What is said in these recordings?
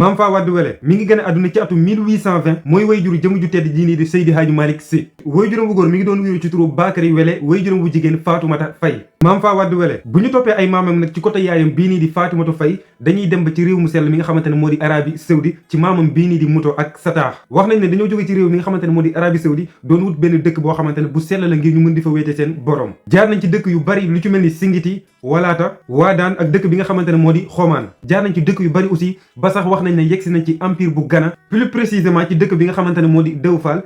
Mame Fa Wade Wele mi ngi gën a àdduna ci atum 1820 mooy wayjuru jëm ju tedd ji nii di Seydi Hadji Malick Sy. wayjuram bu góor mi ngi doon wuyoo ci turu Bakary Wele wayjuram bu jigéen Fatoumata Faye. Mame Fa Wade Wele bu ñu toppee ay maamam nag ci côté yaayam bii nii di Fatoumata Faye dañuy dem ba ci réew mu sell mi nga xamante ne moo di Arabie Saoudi ci maamam bii nii di Muto ak Sataax. wax nañ ne dañoo jóge ci réew mi nga xamante ne moo di Arabie Saoudi doon wut benn dëkk boo xamante ne bu sell la ngir ñu mën di fa wéete seen borom. jaar nañ ci dëkk yu bari lu ci mel ni Singiti Walaata Waadaan ak dëkk bi nga xamante ne moo di Xomaan. jaar nañ ci dëkk yu bari aussi ba sax wax nañ ne yegsi nañ ci empire bu Ghana plus précisément ci dëkk bi nga xamante ne moo di Dewfal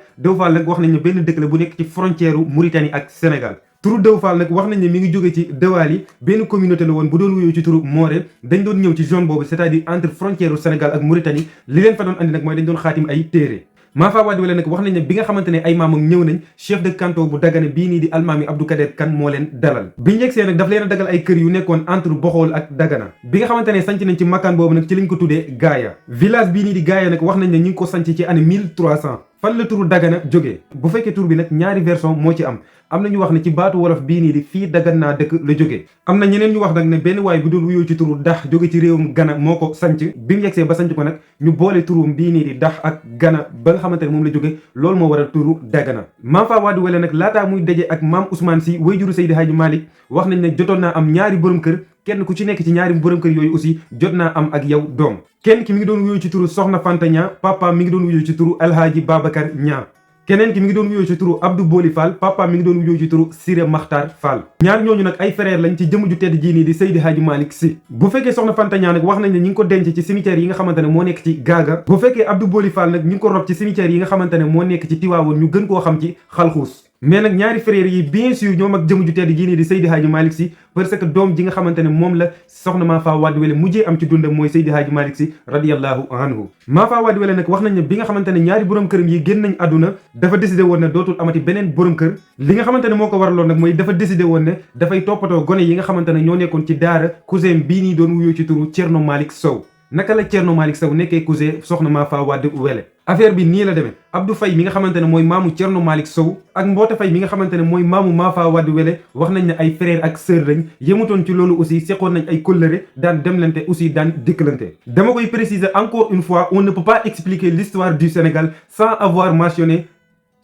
nag wax nañ ne benn dëkk la bu nekk ci frontière u Mauritanie ak Sénégal. turu Dewfal nag wax nañ ne mi ngi jóge ci Dewali benn communauté la woon bu doon wuyoo ci turu Mooré dañ doon ñëw ci zone boobu c'est-à-dire entre frontière u Sénégal ak Mauritanie li leen fa doon andi nag mooy dañ doon xaatim ay téere. Mame Fa Wade Wele nag wax nañ ne bi nga xamante ne ay maamam ñëw nañ chef de canton bu Dagana bii nii di almaami Abdou Kader Kane moo leen dalal biñu yegsee nag daf leen a dagal ay kër yu nekkoon entre Boxool ak Dagana bi nga xamante ne sanc nañ ci makkaan boobu nag ci lañ ko tuddee Gaaya village bii nii di Gaaya nag wax nañ ne ñu ngi ko sanc ci année 1300 fan la turu Dagana jógee bu fekkee tur bi nag ñaari version moo ci am na ñu wax ne ci baatu wolof bii nii di fii Dagan naa dëkk la jógee am na ñeneen ñu wax nag ne benn waay bu doon wuyoo ci turu Dax jóge ci réewum Gana moo ko sanc bi mu yegsee ba sanc ko nag ñu boole turum bii nii di Dax ak Gana ba nga xamante ne moom la jóge loolu moo waral turu Dagana. Mame Fa Wade Wele nag laataa muy daje ak maam Ousmane Sy wayjuru Seydi Hadji Malick wax nañ ne jotoon naa am ñaari borom kër kenn ku ci nekk ci ñaari borom kër yooyu aussi jot naa am ak yow doom kenn ki mi ngi doon wuyoo ci turu Soxna Fanta Ñaa papa mi ngi doon wuyoo ci turu Alhaaji Babacar Ñaa keneen ki mi ngi doon wuyoo ci turu Abdou Boli Fall papa mi ngi doon wuyoo ci turu Siré Makhtar Fall ñaar ñooñu nag ay frère lañ ci jëmm ju tedd jii nii di Seydi Hadji Malick Sy. bu fekkee Soxna Fanta Ñaa nag wax nañ ne ñi ngi ko denc ci cimetière yi nga xamante ne moo nekk ci Gaaga bu fekkee Abdou Boli Fall nag ñi ngi ko rob ci cimetière yi nga xamante ne moo nekk ci Tiwaawoon ñu gën koo xam ci Xalxuus mais nag ñaari frères yi bien sûr ñoom ak jëmm ju tedd jii nii di Seydi Hadji Malick Sy parce que doom ji nga xamante ne moom la soxna Mame Fa Wade Wele mujjee am ci dundam mooy Seydi Hadji Malick Sy radiyallahu anhu. Mame Fa Wade Wele nag wax nañ ne bi nga xamante ne ñaari borom këram yi génn nañ àdduna dafa décidé woon ne dootul amati beneen borom kër li nga xamante ne moo ko waraloon nag mooy dafa décidé woon ne dafay toppatoo gone yi nga xamante ne ñoo nekkoon ci daara cousin bii nii doon wuyoo ci turu Thierno Malick Sow. naka la Thierno Malick Sow nekkee cousin soxna Mame Fa Wade Wele affaire bi nii la demee Abdou Faye mi nga xamante ne mooy maamu Thierno Malick Sow ak Mboota Faye mi nga xamante ne mooy maamu Mame Fa Wade Wele wax nañ ne ay frère ak sœur lañ yemutoon ci loolu aussi seqoon nañ ay kóllëre daan demlante aussi daan dikkalante. dama koy préciser encore une fois on ne peut pas expliquer l'histoire du Sénégal sans avoir mentionné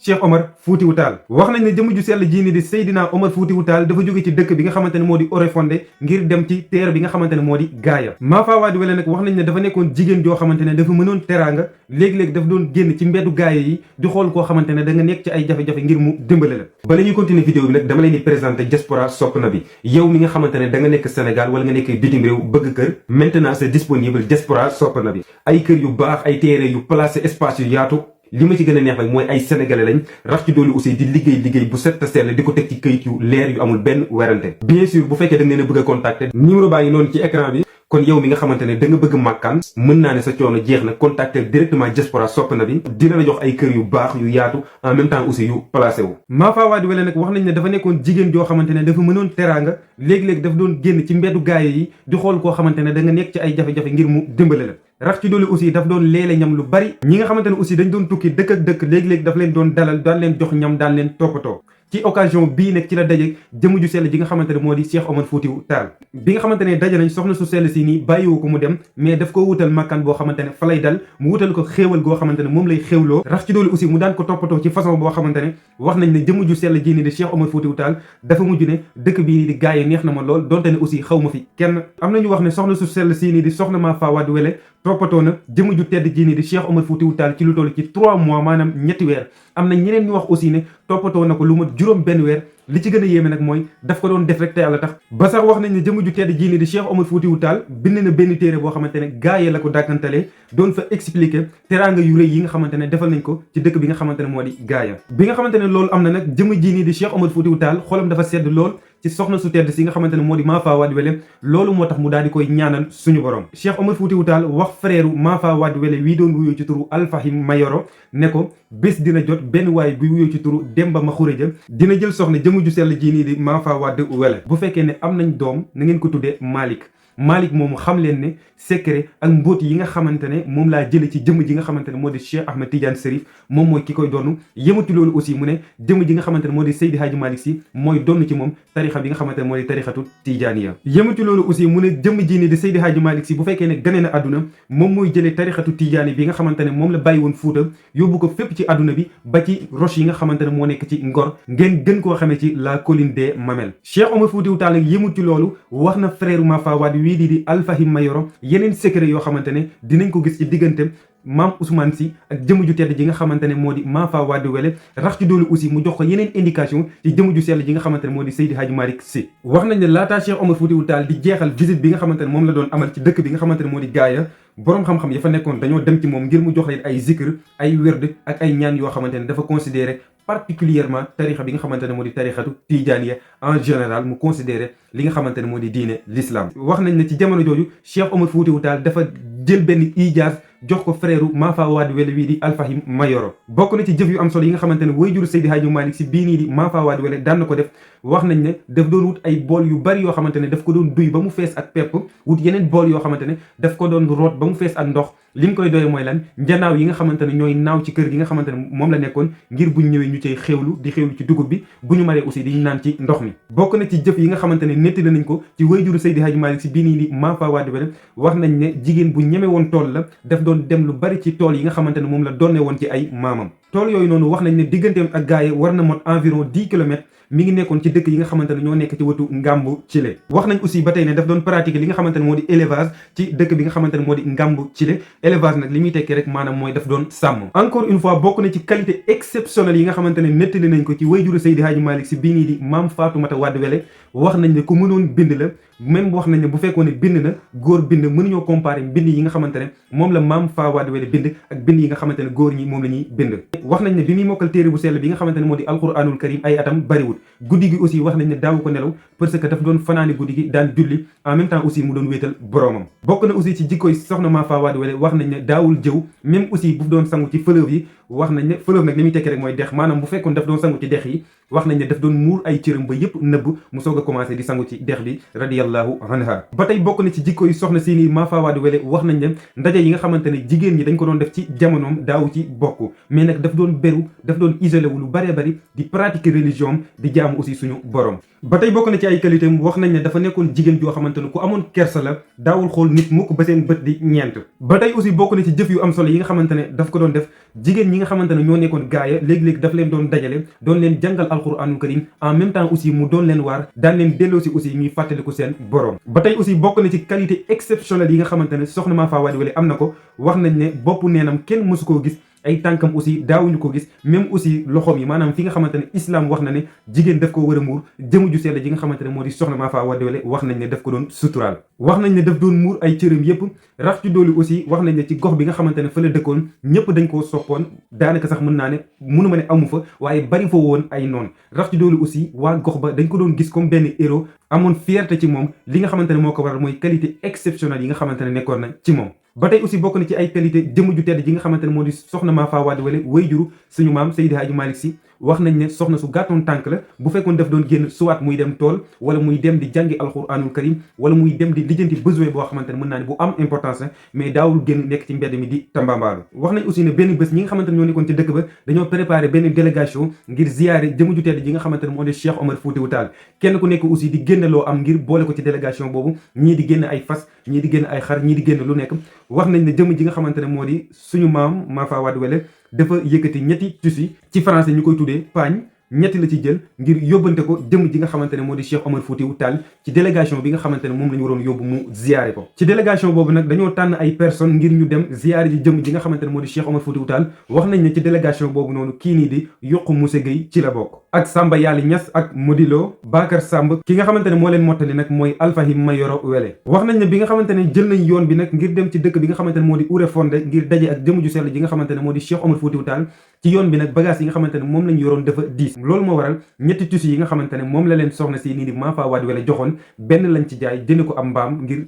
Cheikh Omar Foutiyou Tall wax nañ ne jëmm ju sell jii nii di Seydina Omar Foutiyou Tall dafa jóge ci dëkk bi nga xamante ne moo di Oréfondé ngir dem ci terre bi nga xamante ne moo di Gaaya. Mame Fa Wade Wele nag wax nañ ne dafa nekkoon jigéen joo xamante ne dafa mënoon teraanga léegi-léegi dafa doon génn ci mbeddu Gaaya yi di xool koo xamante ne da nga nekk ci ay jafe-jafe ngir mu dimbale la. bala ñuy continuer vidéo bi nag dama leen di présenter Diaspora Sopp Na Bi yow mi nga xamante ne da nga nekk Sénégal wala nga nekk bitim réew bëgg kër maintenant c'est disponible Diaspora Sopp Na Bi ay kër yu baax ay terre yu placé espace yu yaatu li ma ci gën a neex nag mooy ay sénégalais lañ rax ci doolu aussi di liggéey bu set sell di ko teg ci këyit yu leer yu amul benn werante bien sûr bu fekkee da nga leen a bëgg a contacter numéro baa ngi noonu ci écran bi kon yow mi nga xamante ne da nga bëgg màkkaan mën naa ne sa coono jeex na contacter directement Diaspora Sopp Na Bi dina la jox ay kër yu baax yu yaatu en même temps aussi yu placé wu. Mame Fa Wade Wele nag wax nañ ne dafa nekkoon jigéen joo xamante ne dafa mënoon teraanga léegi-léegi dafa doon génn ci mbeddu Gaaya yi di xool koo xamante ne da nga nekk ci ay jafe-jafe ngir mu dimbale la rax ci doolu aussi daf doon leele ñam lu bari ñi nga xamante ne aussi dañ doon tukki dëkk ak dëkk léegi-léegi daf leen doon dalal daan leen jox ñam daan leen toppatoo ci occasion bii nag ci la daje jëmm ju sell ji nga xamante ne moo di Cheikh Omar Foutiyou Tall bi nga xamante ne daje nañ soxna su sell si nii bàyyiwu ko mu dem mais daf ko wutal makkaan boo xamante ne fa lay dal mu wutal ko xéewal goo xamante ne moom lay xéewloo rax ci doolu aussi mu daan ko toppatoo ci façon boo xamante ne wax nañ ne jëmm ju sell ji nii di Cheikh Omar Foutiyou Tall dafa mujj ne dëkk bii nii di Gaaya neex na ma lool donte ne aussi xaw ma fi kenn am nañu wax ne soxna su sell si nii di soxna Mame Fa Wade Wele toppatoo na jëmm ju tedd ji nii di Cheikh Omar Foutiyou Tall ci lu toll ci 3 mois maanaam ñetti weer am na ñeneen ñu wax aussi ne toppatoo na ko lu mat juróom benn weer li ci gën a yéeme nag mooy daf ko doon def rek te yàlla tax ba sax wax nañ ne jëmm ju tedd jii nii di Cheikh Omar Foutiyou Tall bind na benn téere boo xamante ne Gaaya la ko dàkkantalee doon fa expliquer teraanga yu rëy yi nga xamante ne defal nañ ko ci dëkk bi nga xamante ne moo di Gaaya bi nga xamante ne loolu am na nag jëmm jii nii di Cheikh Omar Foutiyou Tall xolam dafa sedd lool ci soxna su tedd si nga xamante ne moo di Mame Fa Wade Wele loolu moo tax mu daal di koy ñaanal suñu borom Cheikh Omar Foutiyou Tall wax frère Mame Fa Wade Wele wii doon wuyoo ci turu Alfahim Mayoro ne ko bés dina jot benn waay buy wuyoo ci turu Demba Maxureja dina jël soxna jëmm ju sell ji nii di Mame Fa Wade Wele bu fekkee ne am nañ doom na ngeen ko tuddee Malick Malick moomu xam leen ne secret ak mbóot yi nga xamante ne moom laa jële ci jëmm ji nga xamante ne moo di Cheikh Ahmed Tidiane Chérif moom mooy ki koy donn yëmatu loolu aussi mu ne jëmm ji nga xamante ne moo di Seydi Hadji Malick Sy mooy donn ci moom tarixa bi nga xamante ne moo di tarixatu Tijaaniya yëmatu loolu aussi mu ne jëmm ji ni di Seydi Hadji Malick Sy bu fekkee ne gane na àdduna moom mooy jëlee tarixatu Tijaani bi nga xamante ne moom la bàyyi woon Fuuta yóbbu ko fépp ci àdduna bi ba ci roche yi nga xamante ne moo nekk ci Ngor ngeen gën koo xamee ci la colline des Mamelles Cheikh Omar Foutiyou Tall nag yëmut ci loolu wax na frère Mafa Wade wii di Alfahim Mayoro yeneen secret yoo xamante ne dinañ ko gis ci diggante maam Ousmane Sy ak jëmm ju tedd ji nga xamante ne moo di Mafa Wade Wele rax ci doolu aussi mu jox ko yeneen indication ci jëmm ju sell ji nga xamante ne moo di Seydi Hadji Malick Sy wax nañ ne laataa Cheikh Omar Foutiyou Tall di jeexal visite bi nga xamante ne moom la doon amal ci dëkk bi nga xamante ne moo di Gaaya boroom xam-xam ya fa nekkoon dañoo dem ci moom ngir mu jox leen ay zikr ay wérd ak ay ñaan yoo xamante ne dafa considéré particulièrement tarixa bi nga xamante ne moo di tarixatu Tijaaniya en général mu considéré li nga xamante ne moo di diine l'islam wax nañ ne ci jamono jooju Cheikh Omar Foutiyou Tall dafa jël benn ijaaz jox ko frère Mafa Wade Wele wii di Alfahim Mayoro bokk na ci jëf yu am solo yi nga xamante ne waajuru Seydi Hadji Malick Sy bii nii di Mafa Wade Wele daan na ko def wax nañ ne daf doon wut ay bool yu bari yoo xamante ne daf ko doon duy ba mu fees ak pepp wut yeneen bool yoo xamante ne daf ko doon root ba mu fees ak ndox li mu koy doyee mooy lan njanaaw yi nga xamante ne ñooy naaw ci kër gi nga xamante ne moom la nekkoon ngir buñ ñëwee ñu cay xewlu di xewlu ci dugub bi bu ñu maree aussi di naan ci ndox mi bokk na ci jëf yi nga xamante ne nettali nañ ko ci waajuru Seydi Hadji Malick Sy bii nii di Mafa Wade Wele wax nañ ne jigéen bu ñeme woon tool la daf doon dem lu bari ci tool yi nga xamante ne moom la doonne woon ci ay maamam tool yooyu noonu wax nañ ne digganteem ak gaaye war na mot environ 10 kilomètres mi ngi nekkoon ci dëkk yi nga xamante ne ñoo nekk ci wetu Ngambu Thilé wax nañ aussi ba tey ne daf doon pratiquer li nga xamante ne moo di élevage ci dëkk bi nga xamante ne moo di Ngambu Thilé élevage nag li muy tekki rek maanaam mooy daf doon sàmm encore une fois bokk na ci qualité exceptionnelle yi nga xamante ne nettali nañ ko ci wayjuru Seydi Hadji Malick Sy bii nii di maam Fatoumata Wade Wele wax nañ ne ku mënoon bind la même wax nañ ne bu fekkoon ne bind na góor bind mënuñoo comparer bind yi nga xamante ne moom la maam Fa Wade Wele bind ak bind yi nga xamante ne góor ñi moom la ñuy bind wax nañ ne bi muy mokkal téere bu sell bi nga xamante ne moo di alquranul karim ay atam bariwul guddi gi aussi wax nañ ne daawu ko nelaw parce que daf doon fanaani guddi gi daan julli en même temps aussi mu doon wéetal boroomam bokk na aussi ci jikkoy soxna Maam Fa Wade Wele wax nañ ne daawul jëw même aussi bu doon sangu ci fleuve yi wax nañ ne fleuve nag li muy tekki rek mooy dex maanaam bu fekkoon daf doon sangu ci dex yi wax nañ ne daf doon muur ay cëram ba yëpp nëbb mu soog a commencé di sangu ci dex bi radiyallahu anha ba tey bokk na ci jikko yi soxna si nii Maam Fa Wade Wele wax nañ ne ndaje yi nga xamante ne jigéen ñi dañ ko doon def ci jamonoom daaw ci bokk mais nag daf doon beru daf doon isolé wu lu bëree bëri di pratiquer religion di jaamu aussi suñu borom ba tey bokk na ci ay qualité wax nañ ne dafa nekkoon jigéen joo xamante ne ku amoon kersa la daawul xool nit mukk ba seen bët di ñeent ba tey aussi bokk na ci jëf yu am solo yi nga xamante ne daf ko doon def jigéen ñi nga xamante ne ñoo nekkoon gaaya léegi-léegi daf leen doon dajale doon leen jàngal alquranul karim en même temps aussi mu doon leen waar daan leen delloosi aussi ñuy fàttaliku seen borom ba tey aussi bokk na ci qualité exceptionnelle yi nga xamante ne soxna Maam Fa Wade Wele am na ko wax nañ ne bopp neenam kenn mësu koo gis ay tànkam aussi daawuñu ko gis même aussi loxoom yi maanaam fi nga xamante ne islam wax na ne jigéen daf ko war a muur jëmu ju sell ji nga xamante ne moo di soxna Maam Fa Wade Wele wax nañ ne daf ko doon suturaal wax nañ ne daf doon muur ay cëram yépp rax ci doolu aussi wax nañ ne ci gox bi nga xamante ne fa la dëkkoon ñëpp dañ koo soppoon daanaka sax mën naa ne mënu ma ne amu fa waaye bari fa woon ay noon rax ci doolu aussi waa gox ba dañ ko doon gis comme benn héros amoon fierté ci moom li nga xamante ne moo ko waral mooy qualité exceptionnelle yi nga xamante ne nekkoon na ci moom ba tey aussi bokk na ci ay qualité jëmm ju tedd ji nga xamante ne moo di soxna Maam Fa Wade Wele wayjuru suñu maam Seydi Hadji Malick Sy wax nañ ne soxna su gàttoon tànk la bu fekkoon daf doon génn soit muy dem tool wala muy dem di jàngi alquranul karim wala muy dem di lijjanti besoin boo xamante ne mën naa ne bu am importance la mais daawul génn nekk ci mbedd mi di tambambaalu wax nañ aussi ne benn bés ñi nga xamante ne ñoo nekkoon ci dëkk ba dañoo préparé benn délégation ngir ziyaare jëmm ju tedd ji nga xamante ne moo di Cheikh Omar Foutiyou Tall kenn ku nekk aussi di génn loo am ngir boole ko ci délégation boobu ñii di génn ay fas ñii di génn ay xar ñii di génn lu nekk wax nañ ne jëmm ji nga xamante ne moo di suñu maam Maam Fa Wade Wele dafa yëkkati ñetti tissu ci français ñu koy tuddee paañ ñetti la ci jël ngir yóbbante ko jëm ji nga xamante ne moo di Cheikh Omar Foutiyou Tall ci délégation bi nga xamante ne moom la ñu waroon yóbbu mu ziyaare ko ci délégation boobu nag dañoo tànn ay personnes ngir ñu dem ziyaare ji jëm ji nga xamante ne moo di Cheikh Omar Foutiyou Tall wax nañ ne ci délégation boobu noonu kii nii di Yokku Moussa Gueye ci la bokk ak Samba Yali Niass ak Modilo Bakar Samb ki nga xamante ne moo leen mottali nag mooy Alfahim Mayoro Wele wax nañ ne bi nga xamante ne jël nañ yoon bi nag ngir dem ci dëkk bi nga xamante ne moo di Ouré-Fondé ngir daje ak jëm ju sell ji nga xamante ne moo di Cheikh Omar Foutiyou Tall ci yoon bi nag bagage yi nga xamante ne moom lañ yoroon dafa diis loolu moo waral ñetti tissu yi nga xamante ne moom la leen soxna si nii di Maam Fa Wade Wele joxoon benn lañ ci jaay jënd ko am mbaam ngir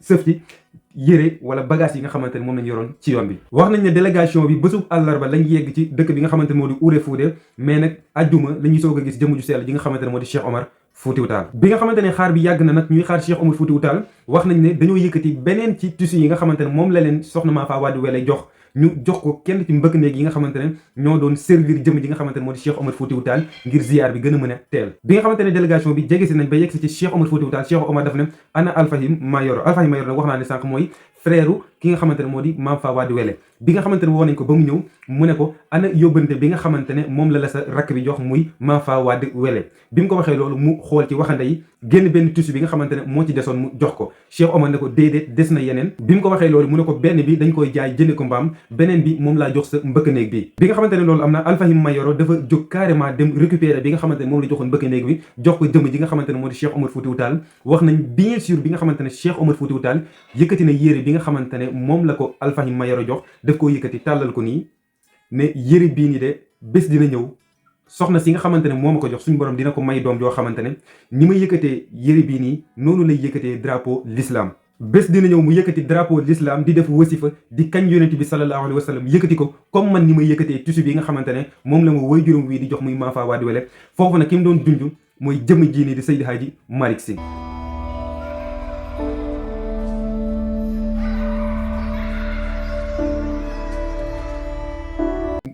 sëf ci yére wala bagage yi nga xamante ne moom lañ yoroon ci yoon bi wax nañ ne délégation bi bésub àllarba lañ yegg ci dëkk bi nga xamante ne moo di Ouré-Fondé mais nag ajjuma la ñuy soog a gis jëmm ju sell ji nga xamante ne moo di Cheikh Omar Foutiou Tall. bi nga xamante ne xaar bi yàgg na nag ñuy xaar Cheikh Omar Foutiou Tall wax nañ ne dañoo yëkkati beneen ci tissu yi nga xamante ne moom la leen soxna Mame Fatou Wade Wele jox ñu jox ko kenn ci mbëkk néeg yi nga xamante ne ñoo doon servir jëm ji nga xamante ne moo di Cheikh Omar Foutiou Tall ngir ziar bi gën a mën a teel. bi nga xamante ne délégation bi jege si nañ ba yegg si ci Cheikh Omar Foutiou Tall Cheikh Omar daf ne ana Alfahim Mayoro Alfahim Mayoro nag wax naa ne sànq mooy frère ki nga xamante ne moo di Mame Fatou Wade Wele. bi nga xamante ne woo nañ ko ba mu ñëw mu ne ko ana yóbbante bi nga xamante ne moom la sa rakk bi jox muy Mame Fatou Wade Wele. bi mu ko waxee loolu mu xool ci waxande yi génn benn tissu bi nga xamante ne moo ci desoon mu jox ko Cheikh Omar ne ko déedéet des na yeneen. bi mu ko waxee loolu mu ne ko benn bi dañ koy jaay jënde ko mbaam beneen bi moom laa jox sa mbëkk néeg bi. bi nga xamante ne loolu am na Alfahim Mayoro dafa jóg carrément dem récupérer bi nga xamante ne moom la joxoon mbëkk néeg bi jox ko jëmm ji nga xamante ne moo di Cheikh Omar Foutiou Tall. wax nañ bien sûr bi nga xamante ne Cheikh Omar Foutiou Tall yëkkati na yére bi nga xamante ne moom la ko Alfahim Mayoro jox daf koo yëkkati tàllal ko nii ne yére bii nii de bés dina ñëw soxna si nga xamante ne moo ma ko jox suñu borom dina ko may doom joo xamante ne ni ma yëkkatee yére bii nii noonu lay yëkkatee drapeau l'islam. bés dina ñëw mu yëkkati drapeau l'islam di def wasifa di kañ yonent bi sallallahu alayhi wa sallam yëkkati ko comme man ni ma yëkkatee tissu bi nga xamante ne moom la ma woy juróom wii di jox muy Mame Fatou Wade Wele. foofu nag ki mu doon junj mooy jëmm jii nii di Seydi Hadji Malick Sy.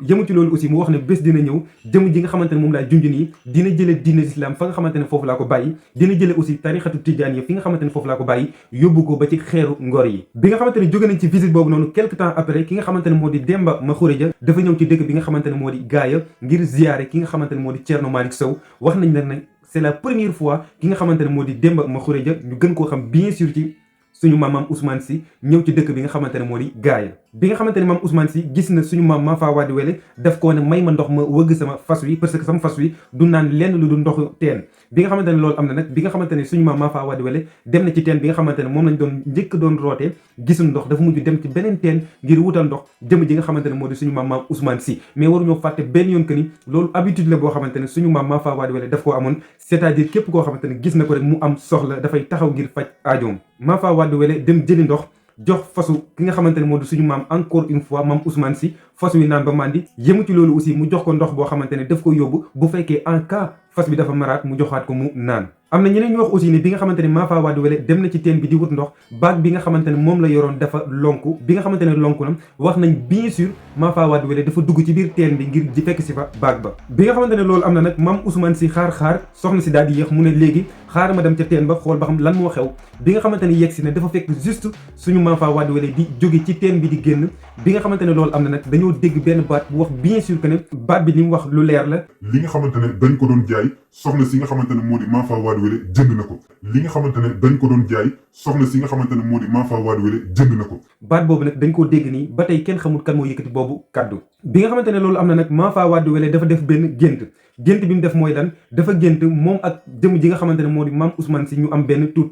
yëmu ci loolu aussi mu wax ne bés dina ñëw jëm ji nga xamante ne moom laa junj nii dina jële diine l'islam fa nga xamante ne foofu laa ko bàyyi dina jële aussi tarixatu tijaan yi fi nga xamante ne foofu laa ko bàyyi yóbbu ko ba ci xeeru ngor yi. bi nga xamante ne jóge nañ ci visite boobu noonu quelque temps après ki nga xamante ne moo di Demba Makhourédia dafa ñëw ci dëkk bi nga xamante ne moo di Gaaya ngir ziyaare ki nga xamante ne moo di Thierno Malick Sow. wax nañ nag c'est la première fois ki nga xamante ne moo di Demba Makhourédia ñu gën koo xam bien sûr ci suñu maam Ousmane Sy ñëw ci dëkk bi nga xamante ne moo di Gaaya. bi nga xamante ne maam Ousmane Sy gis na suñu maam Mame Fatou Wade Wele daf koo ne may ma ndox ma wëgg sama fas wi parce que sama fas wi du naan lenn lu du ndoxu teen. bi nga xamante ne loolu am na nag bi nga xamante ne suñu maam Mame Fatou Wade Wele dem na ci teen bi nga xamante ne moom lañ doon njëkk doon rootee gisul ndox dafa mujj dem ci beneen teen ngir wutal ndox jëm ji nga xamante ne moo di suñu maam Ousmane Sy. mais waruñoo fàtte benn yoon que ni loolu habitude la boo xamante ne suñu maam Mame Fatou Wade Wele daf koo amoon c'est-à-dire képp koo xamante ne gis na ko rek mu am soxla dafay taxaw ngir faj aajoom. Mame Fatou Wade Wele dem jëli ndox jox fasu ki nga xamante ne moo di suñu maam encore une fois maam Ousmane Sy fas wi naan ba màndi. yëmu ci loolu aussi mu jox ko ndox boo xamante ne daf ko yóbbu bu fekkee en cas fas bi dafa maraat mu joxaat ko mu naan. am na ñeneen ñu wax aussi ne bi nga xamante ne Mame Fatou Wade Wele dem na ci teen bi di wut ndox baag bi nga xamante ne moom la yoroon dafa lonku. bi nga xamante ne lonku na wax nañ bien sûr Mame Fatou Wade Wele dafa dugg ci biir teen bi ngir di fekk si fa baag ba. bi nga xamante ne loolu am na nag maam Ousmane Sy xaar soxna si daal di yéex mu ne léegi xaar ma dem ca teen ba xool ba xam lan moo xew. bi nga xamante ne yegg si ne dafa fekk juste suñu Mame Fatou Wade Wele di jóge ci teen bi di génn. bi nga xamante ne loolu am na nag dañoo dégg benn baat bu wax bien sûr que ne baat bi li mu wax lu leer la. li nga xamante ne dañ ko doon jaay soxna si nga xamante ne moo di Mame Fatou Wade Wele jënd na ko. li nga xamante ne dañ ko doon jaay soxna si nga xamante ne moo di Mame Fatou Wade Wele jënd na ko. baat boobu nag dañ koo dégg nii ba tey kenn xamul kan moo yëkkati boobu kaddu. bi nga xamante ne loolu am na nag Mame Fatou Wade Wele dafa def benn gént bi mu def mooy lan dafa gént moom ak jëm ji nga xamante ne moo di maam Ousmane Sy ñu am benn tout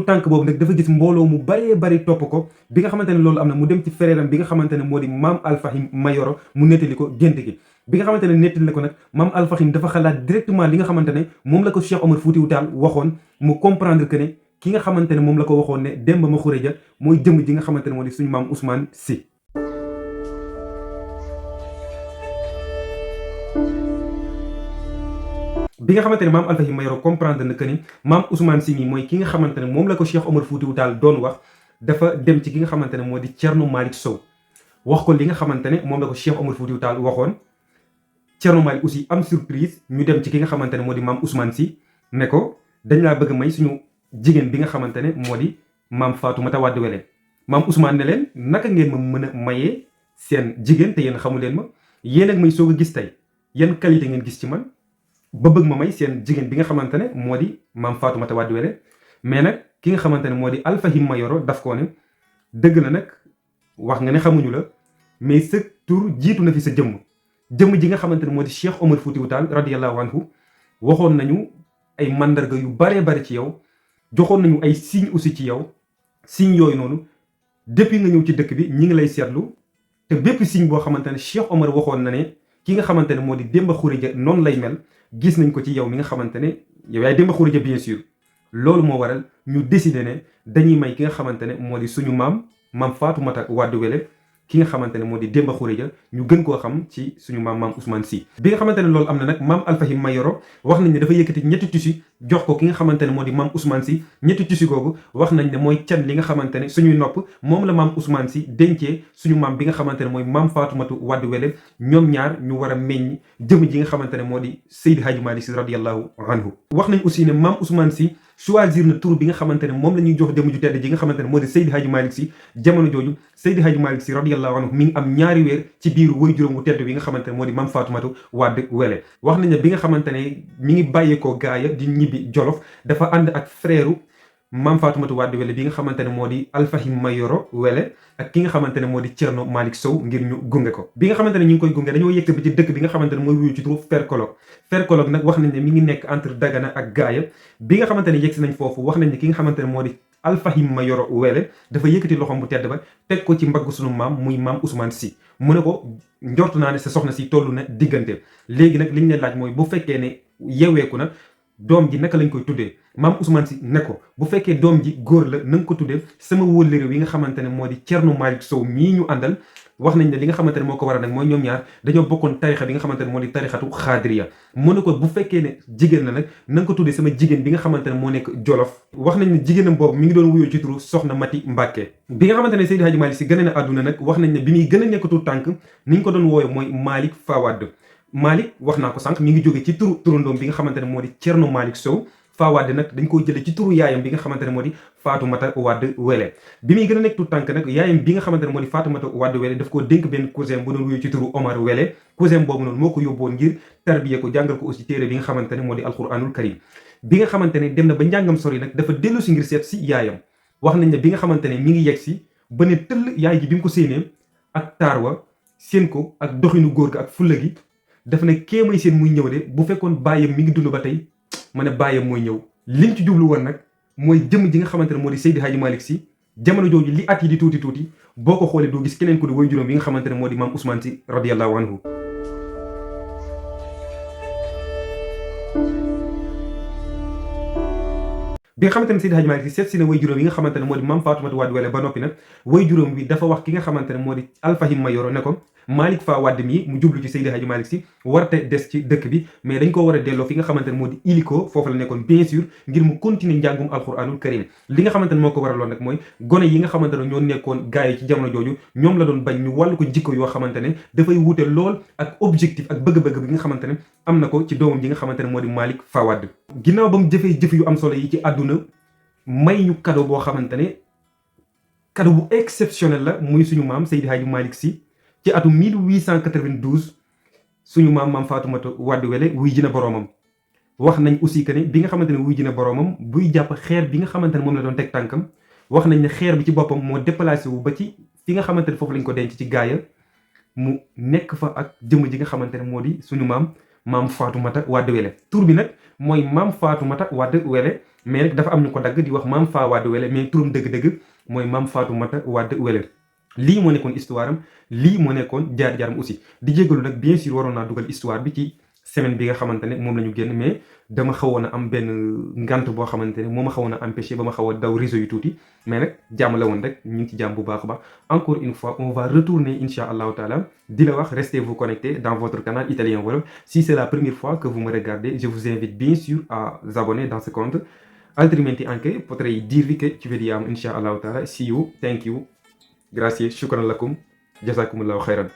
tànk boobu nag dafa gis mbooloo mu bari topp ko. bi nga xamante ne loolu am na mu dem ci frère bi nga xamante ne moo di maam Alfahim Mayoro mu nettali ko gént gi. bi nga xamante ne nettali na ko nag maam Alfahim dafa xalaat directement li nga xamante ne moom la ko Cheikh Omar Foutiou Tall waxoon mu comprendre que ne ki nga xamante ne moom la ko waxoon ne Demba Makhourédia mooy jëm ji nga xamante ne moo di suñu maam Ousmane Sy. bi nga xamante ne maam Alfahim Mayoro comprendre na que ni maam Ousmane Sy mooy ki nga xamante ne moom la ko Cheikh Omar Foutiou Tall doon wax dafa dem ci ki nga xamante ne moo di Thierno Malick Sow wax ko li nga xamante ne moom la ko Cheikh Omar Foutiou Tall waxoon. Thierno Malick aussi am surprise ñu dem ci ki nga xamante ne moo di maam Ousmane Sy ne ko dañ laa bëgg may suñu jigéen bi nga xamante ne moo di maam Fatoumata Wade Wele. maam Ousmane ne leen naka ngeen ma mën a mayee seen jigéen te yéen xamu leen ma yéen ak may soog a gis tey yan qualité ngeen gis ci man ba bëgg ma may seen jigéen bi nga xamante ne moo di maam Fatoumata Wade Wele. mais nag ki nga xamante ne moo di Alfahim Mayoro daf koo ne dëgg la nag wax nga ne xamuñu la mais sa tur jiitu na fi sa jëmm ji nga xamante ne moo di Cheikh Omar Foutiou Tall radiyallahu anhu waxoon nañu ay mandarga yu baree bari ci yow joxoon nañu ay signes aussi ci yow signes yooyu noonu depuis nga ñëw ci dëkk bi ñi ngi lay seetlu te bépp signe boo xamante ne Cheikh Omar waxoon na ne ki nga xamante ne moo di Demba Makhourédia noonu lay mel gis nañ ko ci yow mi nga xamante ne yow yaay Demba Makhourédia bien sûr. loolu moo waral ñu décider ne dañuy may ki nga xamante ne moo di suñu maam Fatoumata Wade Wele ki nga xamante ne moo di Demba Makhourédia ñu gën koo xam ci suñu maam Ousmane Sy. bi nga xamante ne loolu am na nag maam Alfahim Mayoro wax nañ ne dafa yëkkati ñetti tissu jox ko ki nga xamante ne moo di maam Ousmane Sy ñetti tissu googu wax nañ ne mooy can li nga xamante ne suñuy nopp moom la maam Ousmane Sy dencee suñu maam bi nga xamante ne mooy maam Faatumata Wade Wele ñoom ñaar ñu war a meññ jëm ji nga xamante ne moo di Seydi Hadji Malick Sy radiyallahu anhu. wax nañ aussi ne maam Ousmane Sy choisir na tur bi nga xamante ne moom la ñuy jox jëm ju tedd ji nga xamante ne moo di Seydi Hadji Malick Sy jamono jooju Seydi Hadji Malick Sy radiyallahu anhu mi ngi am ñaari weer ci biir way juróom wu tedd bi nga xamante ne moo di maam Faatumata Wade Wele. wax nañ ne bi nga xamante ne mi ngi bàyyeekoo gaaya di ñibbi Jolof dafa ànd ak frère maam Faatumata Wade Wele bi nga xamante ne moo di Alfahim Mayoro Wele ak ki nga xamante ne moo di Thierno Malick Sow ngir ñu gunge ko. bi nga xamante ne ñu ngi koy gunge dañoo yëg bi ci dëkk bi nga xamante ne mooy wuyu ci turu Ferkolog. Ferkolog nag wax nañ ne mi ngi nekk entre Dagana ak Gaaya. bi nga xamante ne yegg si nañ foofu wax nañ ne ki nga xamante ne moo di Alfahim Mayoro Wele dafa yëkkati loxoom bu tedd ba teg ko ci mbagg sunu maam muy maam Ousmane Sy mu ne ko njortu naa ne sa soxna si toll na diggante. léegi nag liñ leen laaj mooy bu fekkee ne yeweeku na doom ji naka lañ koy tuddee maam Ousmane Sy ne ko bu fekkee doom ji góor la na nga ko tuddee sama wóllëre wi nga xamante ne moo di Thierno Malick Sow mii ñu àndal. wax nañ ne li nga xamante ne moo ko waral nag mooy ñoom ñaar dañoo bokkoon tarixa bi nga xamante ne moo di tarixatu xaadiriya mu ne ko bu fekkee ne jigéen la nag na nga ko tuddee sama jigéen bi nga xamante ne moo nekk Jolof. wax nañ ne jigéenam boobu mi ngi doon wuyoo ci turu Soxna Mati Mbàkke. bi nga xamante ne Seydi Hadji Malick Sy gën a na àdduna nag wax nañ ne bi muy gën a nekkatul tànk ni ñu ko doon wooye mooy Malick Fawad. Malick wax naa ko sànq mi ngi jóge ci turandoom bi nga xamante ne moo di Thierno Malick Sow. Fawade nag dañ ko jële ci turu yaayam bi nga xamante ne moo di Faatumata Wade Wele. bi muy gën a nekk tout tànk nag yaayam bi nga xamante ne moo di Faatumata Wade Wele daf koo dénk benn cousin bu doon wuyu ci turu Omar Wele. cousin boobu noonu moo ko yóbboon ngir tarbiye ko jàngal ko aussi téere bi nga xamante ne moo di alquranul karim. bi nga xamante ne dem na ba njàngam sori nag dafa dellu si ngir seet si yaayam. wax nañ ne bi nga xamante ne mi ngi yegg si ba ne tëll yaay ji bi mu ko séenee ak taar wa seen ko ak doxinu góor ga ak fulla gi daf ne kee may seen muy ñëw de bu fekkoon bàyyam mi ngi dund ba tey ma ne bàyyam mooy ñëw. liñ ci jublu woon nag mooy jëm ji nga xamante ne moo di Seydi Hadji Malick Sy jamono jooju li at yi di tuuti tuuti boo ko xoolee doo gis keneen ko di way juróom yi nga xamante ne moo di maam Ousmane Sy radiyallahu anhu. bi nga xamante ne Seydi Hadji Malick Sy seet si na way juróom yi nga xamante ne moo di maam Faatumata Wade Wele ba noppi nag way juróom bi dafa wax ki nga xamante ne moo di Alfahim Mayoro ne ko Malick Fa Wade mii mu jublu ci Seydi Hadji Malick Sy warte des ci dëkk bi mais dañ ko war a delloo fi nga xamante ne moo di iliko foofu la nekkoon bien sûr ngir mu continuer njàngum alquranul karim. li nga xamante ne moo ko waraloon nag mooy gone yi nga xamante ne ñoo nekkoon gars yi ci jamono jooju ñoom la doon bañ ñu wàllu ko jikko yoo xamante ne dafay wute lool ak objectif ak bëgg-bëgg bi nga xamante ne am na ko ci doomam ji nga xamante ne moo di Malick Fa Wade. ginnaaw ba mu jëfee jëf yu am solo yi ci àdduna may ñu cadeau boo xamante ne cadeau bu exceptionnel la muy suñu maam Seydi Hadji Malick Sy ci atum 1892 suñu maam Faatumata Wade Wele wuy ji na boroomam. wax nañ aussi que ne bi nga xamante ne wuy ji na boroomam buy jàpp xeer bi nga xamante ne moom la doon teg tànkam wax nañ ne xeer bi ci boppam moo déplacé wu ba ci fi nga xamante ne foofu lañ ko denc ci gaaya mu nekk fa ak jëmm ji nga xamante ne moo di suñu maam Faatumata Wade Wele. tur bi nag mooy maam Faatumata Wade Wele mais nag dafa am ñu ko dagg di wax maam Fa Wade Wele mais turam dëgg-dëgg mooy maam Faatumata Wade Wele. lii moo nekkoon histoire am lii moo nekkoon jaar-jaaram aussi di jégalu nag bien sûr waroon naa dugal histoire bi ci semaine bi nga xamante ne moom la ñu génn mais dama xawoon a am benn ngant boo xamante ne moo ma xawoon a empêché ba ma xaw a daw réseau yu tuuti mais nag jàmm la woon rek ñu ngi ci jàmm bu baax a baax. encore une fois on va retourner incha allahu taala di la wax restez vous connectés dans votre canal Italien Wolof. Si c'est la première fois que vous me regardez je vous invite bien sûr à vous abonner dans ce compte. Altrimenti anche potrei dirvi che ci vediamo insha allahu taala. See you, thank you, grazie, shukran lakum, jazakumullahu khairan.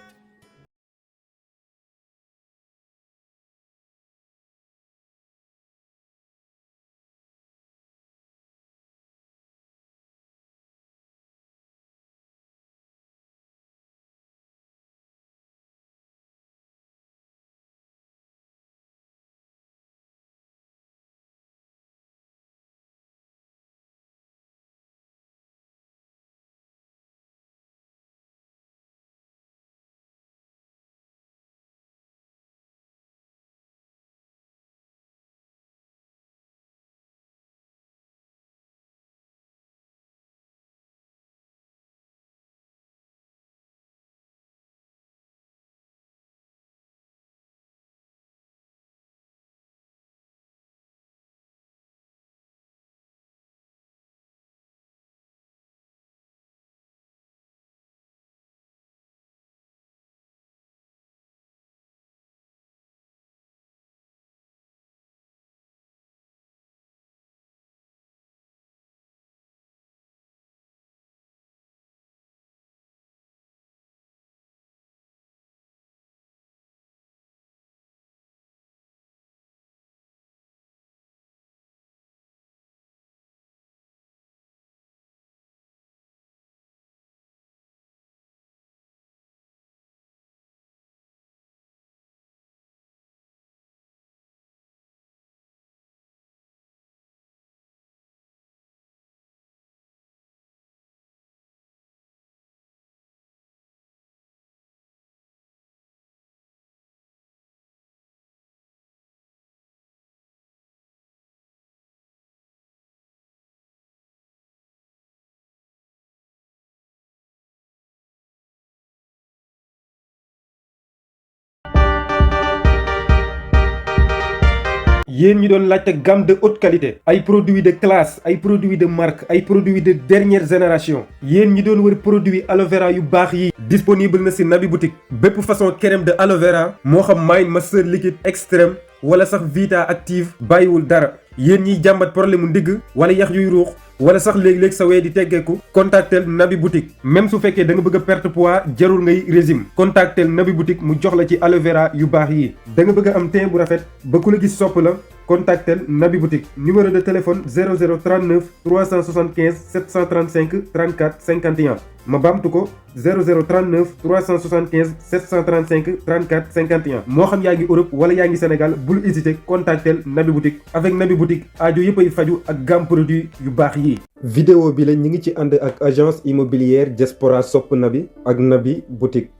yéen ñi doon laajte gamme de haute qualité ay produits de classe ay produits de marque ay produits de dernière génération yéen ñi doon wër produit aloe vera yu baax yi disponible na ci Naby Boutique bépp façon crème de aloe vera moo xam Mind Master liquide extrême wala sax Vita active bàyyiwul dara yéen ñiy jàmbat problème mu ndigg wala yax yuy ruux wala sax léeg-léeg sa wee di teggeeku contactel Naby Boutique même su fekkee da nga bëgg a perte poids jarul ngay régime contactel Naby Boutique mu jox la ci aloe vera yu baax yi da nga bëgg a am teint bu rafet ba ku la gis sopp la contactel Naby Boutique numéro de téléphone 0039 375 735 34 51 ma baamtu ko 0039 375 735 34 51 moo xam yaa ngi Europe wala yaa ngi Sénégal bul hésiter contactel Naby Boutique avec Naby Boutique aajo yëpp ay faju ak gamme produit yu baax yi. vidéo bi la ñi ngi ci ànd ak agence immobilière Diaspora Sopp Naby ak Naby Boutique.